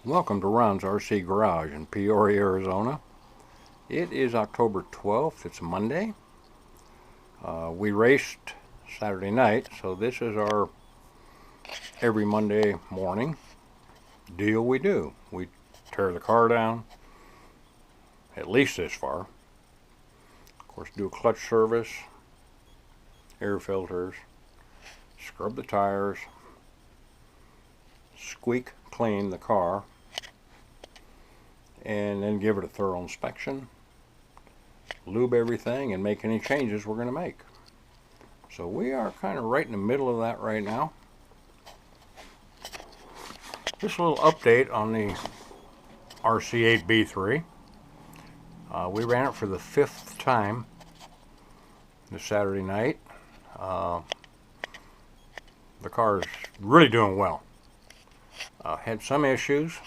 Welcome to Ron's RC Garage in Peoria, Arizona. It is October 12th. It's Monday. We raced Saturday night, so this is our every Monday morning deal we do. We tear the car down, at least this far. Of course, do a clutch service, air filters, scrub the tires, squeak clean the car, and then give it a thorough inspection, lube everything, and make any changes we're going to make. So we are kind of right in the middle of that right now. Just a little update on the RC8B3. We ran it for the 5th time this Saturday night. The car is really doing well. Had some issues,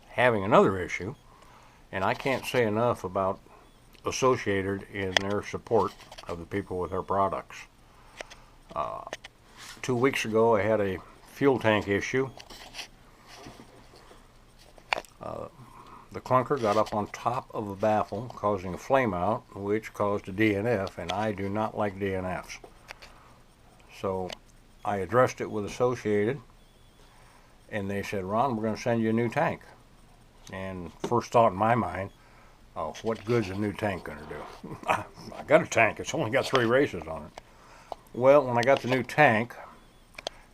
having another issue, and I can't say enough about Associated in their support of the people with their products. 2 weeks ago I had a fuel tank issue. The clunker got up on top of a baffle, causing a flame out, which caused a DNF, and I do not like DNFs. So I addressed it with Associated, and they said, "Ron, we're going to send you a new tank." And first thought in my mind, oh, what good's a new tank going to do? I got a tank. It's only got 3 races on it. Well, when I got the new tank,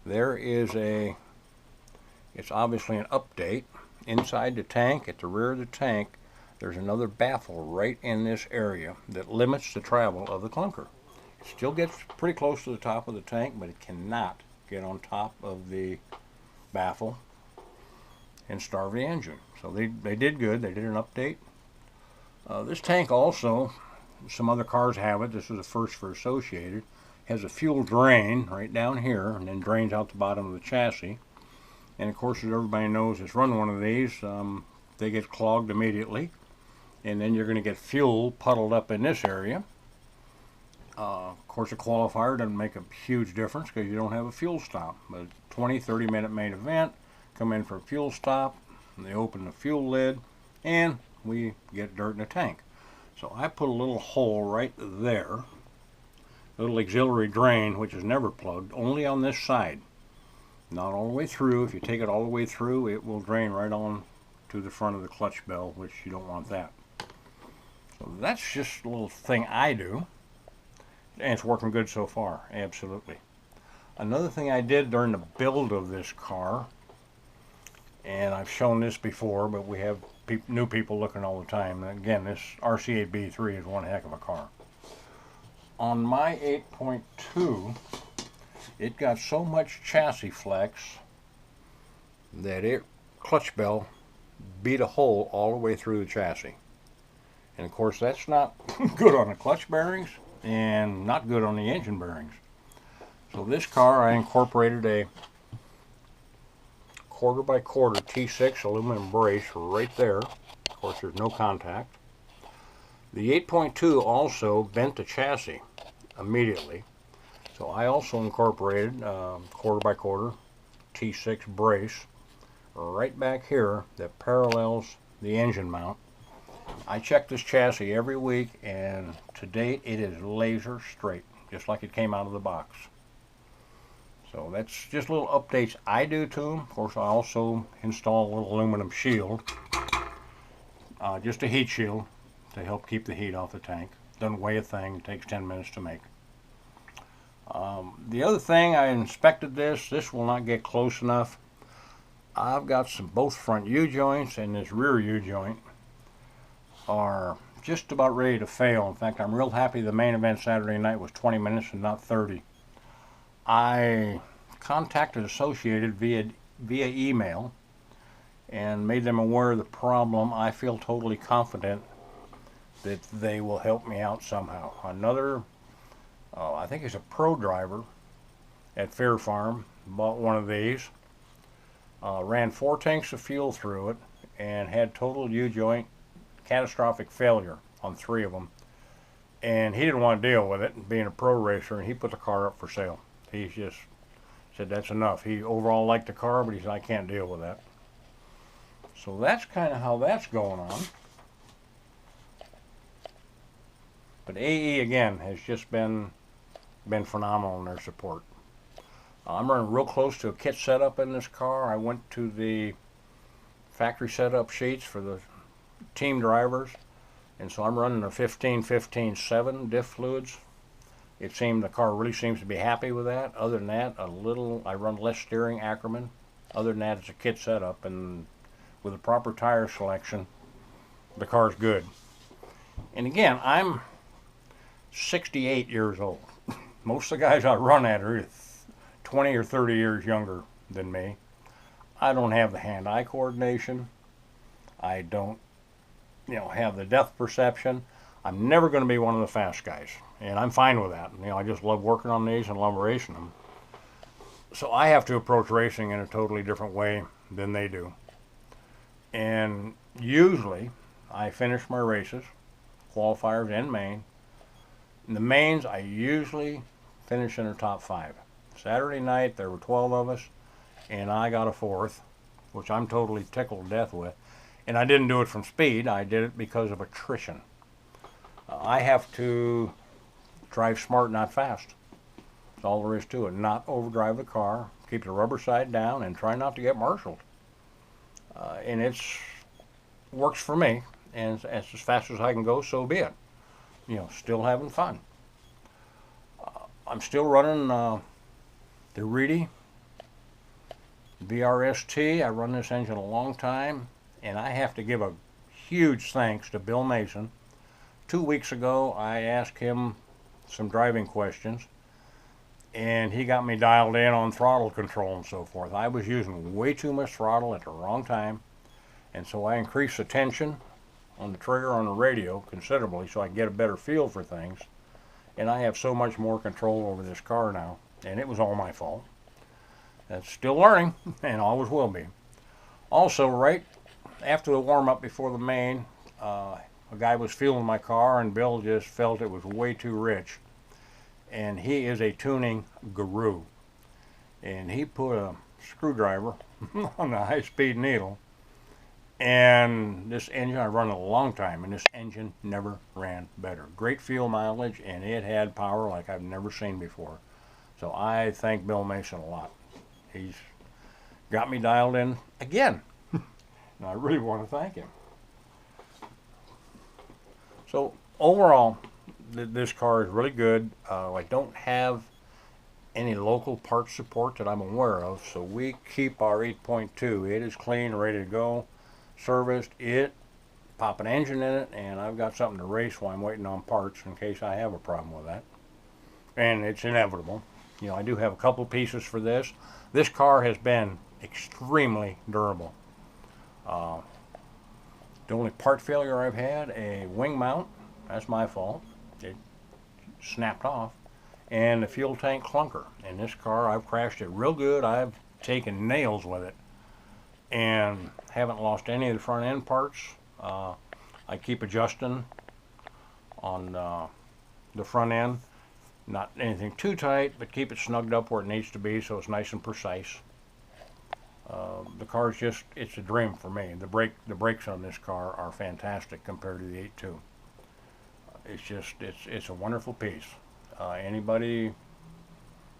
it's obviously an update. Inside the tank, at the rear of the tank, there's another baffle right in this area that limits the travel of the clunker. It still gets pretty close to the top of the tank, but it cannot get on top of the baffle and starve the engine. So they did good. They did an update. This tank also, some other cars have it. This is the first for Associated. Has a fuel drain right down here and then drains out the bottom of the chassis. And of course, as everybody knows that's run one of these, they get clogged immediately. And then you're going to get fuel puddled up in this area. Of course, a qualifier doesn't make a huge difference because you don't have a fuel stop. But 20-30 minute main event, come in for a fuel stop, and they open the fuel lid, and we get dirt in the tank. So I put a little hole right there, a little auxiliary drain, which is never plugged, only on this side. Not all the way through. If you take it all the way through, it will drain right on to the front of the clutch bell, which you don't want that. So that's just a little thing I do, and it's working good so far, absolutely. Another thing I did during the build of this car, and I've shown this before, but we have new people looking all the time. And again, this RC8B3 is one heck of a car. On my 8.2, it got so much chassis flex that it clutch bell beat a hole all the way through the chassis. And of course, that's not good on the clutch bearings and not good on the engine bearings. So this car, I incorporated a 1/4x1/4 T6 aluminum brace right there. Of course, there's no contact. The 8.2 also bent the chassis immediately. So I also incorporated 1/4x1/4 T6 brace right back here that parallels the engine mount. I check this chassis every week, and to date it is laser straight, just like it came out of the box. So that's just little updates I do to them. Of course, I also install a little aluminum shield, just a heat shield to help keep the heat off the tank. Doesn't weigh a thing, it takes 10 minutes to make. The other thing, I inspected this will not get close enough. I've got both front U-joints and this rear U-joint are just about ready to fail. In fact, I'm real happy the main event Saturday night was 20 minutes and not 30. I contacted Associated via email and made them aware of the problem. I feel totally confident that they will help me out somehow. Another, I think he's a pro driver at Fair Farm, bought one of these, ran 4 tanks of fuel through it, and had total U-joint catastrophic failure on 3 of them. And he didn't want to deal with it, being a pro racer, and he put the car up for sale. He just said that's enough. He overall liked the car, but he said, I can't deal with that. So that's kind of how that's going on. But AE again has just been phenomenal in their support. I'm running real close to a kit setup in this car. I went to the factory setup sheets for the team drivers, and so I'm running a 15-15-7 diff fluids. The car really seems to be happy with that. Other than that, I run less steering Ackerman. Other than that, it's a kit setup, and with the proper tire selection, the car's good. And again, I'm 68 years old. Most of the guys I run at are 20 or 30 years younger than me. I don't have the hand-eye coordination. I don't, have the depth perception. I'm never going to be one of the fast guys, and I'm fine with that. I just love working on these and love racing them. So I have to approach racing in a totally different way than they do. And usually, I finish my races, qualifiers and main. In the mains, I usually finish in the top 5. Saturday night, there were 12 of us, and I got a 4th, which I'm totally tickled to death with. And I didn't do it from speed. I did it because of attrition. I have to drive smart, not fast. That's all there is to it. Not overdrive the car, keep the rubber side down, and try not to get marshaled. And it works for me, and as fast as I can go, so be it. Still having fun. I'm still running the Reedy VRST. I run this engine a long time, and I have to give a huge thanks to Bill Mason. 2 weeks ago, I asked him some driving questions, and he got me dialed in on throttle control and so forth. I was using way too much throttle at the wrong time, and so I increased the tension on the trigger on the radio considerably so I can get a better feel for things. And I have so much more control over this car now, and it was all my fault. That's still learning, and always will be. Also, right after the warm-up before the main, a guy was fueling my car, and Bill just felt it was way too rich. And he is a tuning guru. And he put a screwdriver on the high-speed needle. And this engine, I run it a long time, and this engine never ran better. Great fuel mileage, and it had power like I've never seen before. So I thank Bill Mason a lot. He's got me dialed in again. And I really want to thank him. So overall, this car is really good. I don't have any local part support that I'm aware of, so we keep our 8.2. It is clean, ready to go, serviced. Pop an engine in it, and I've got something to race while I'm waiting on parts in case I have a problem with that. And it's inevitable. I do have a couple pieces for this. This car has been extremely durable. The only part failure I've had, a wing mount, that's my fault. It snapped off. And the fuel tank clunker. In this car, I've crashed it real good. I've taken nails with it and haven't lost any of the front end parts. I keep adjusting on the front end. Not anything too tight, but keep it snugged up where it needs to be so it's nice and precise. The car's it's a dream for me. The brakes on this car are fantastic compared to the 8.2. It's a wonderful piece. Anybody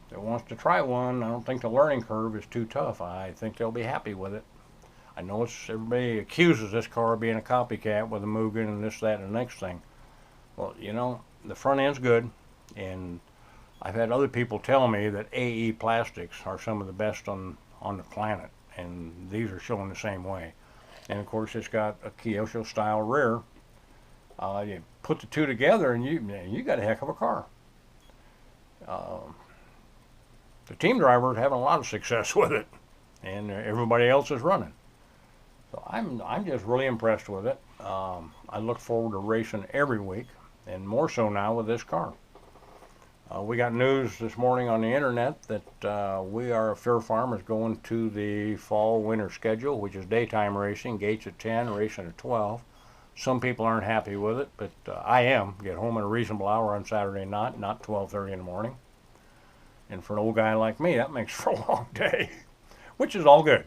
that wants to try one, I don't think the learning curve is too tough. I think they'll be happy with it. I know everybody accuses this car of being a copycat with a Mugen and this, that, and the next thing. Well, the front end's good, and I've had other people tell me that AE plastics are some of the best on the planet, and these are showing the same way. And of course, it's got a Kyosho style rear. You put the two together, and you got a heck of a car. The team driver is having a lot of success with it, and everybody else is running. So I'm just really impressed with it. I look forward to racing every week, and more so now with this car. We got news this morning on the internet that we are Fair Farmers going to the fall-winter schedule, which is daytime racing, gates at 10, racing at 12. Some people aren't happy with it, but I am. Get home at a reasonable hour on Saturday night, not 12:30 in the morning. And for an old guy like me, that makes for a long day, which is all good.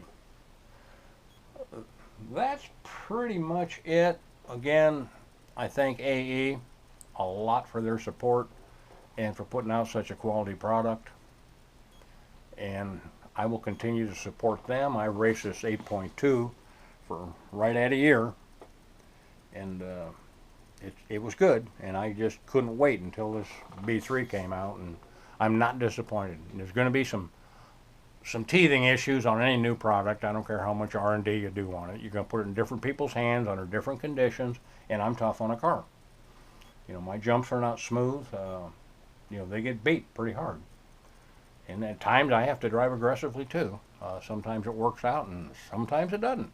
that's pretty much it. Again, I thank AE a lot for their support and for putting out such a quality product. And I will continue to support them. I raced this 8.2 for right at a year, and it was good, and I just couldn't wait until this B3 came out, and I'm not disappointed. There's going to be some teething issues on any new product. I don't care how much R&D you do on it. You're going to put it in different people's hands under different conditions, and I'm tough on a car. You know, my jumps are not smooth. You know, they get beat pretty hard. And at times I have to drive aggressively too. Sometimes it works out and sometimes it doesn't.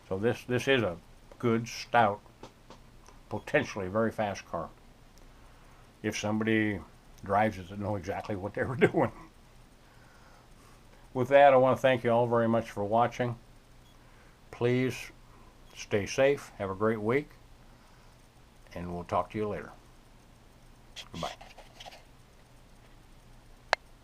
So this is a good, stout, potentially very fast car. If somebody drives it to know exactly what they were doing. With that, I want to thank you all very much for watching. Please stay safe, have a great week, and we'll talk to you later. Goodbye.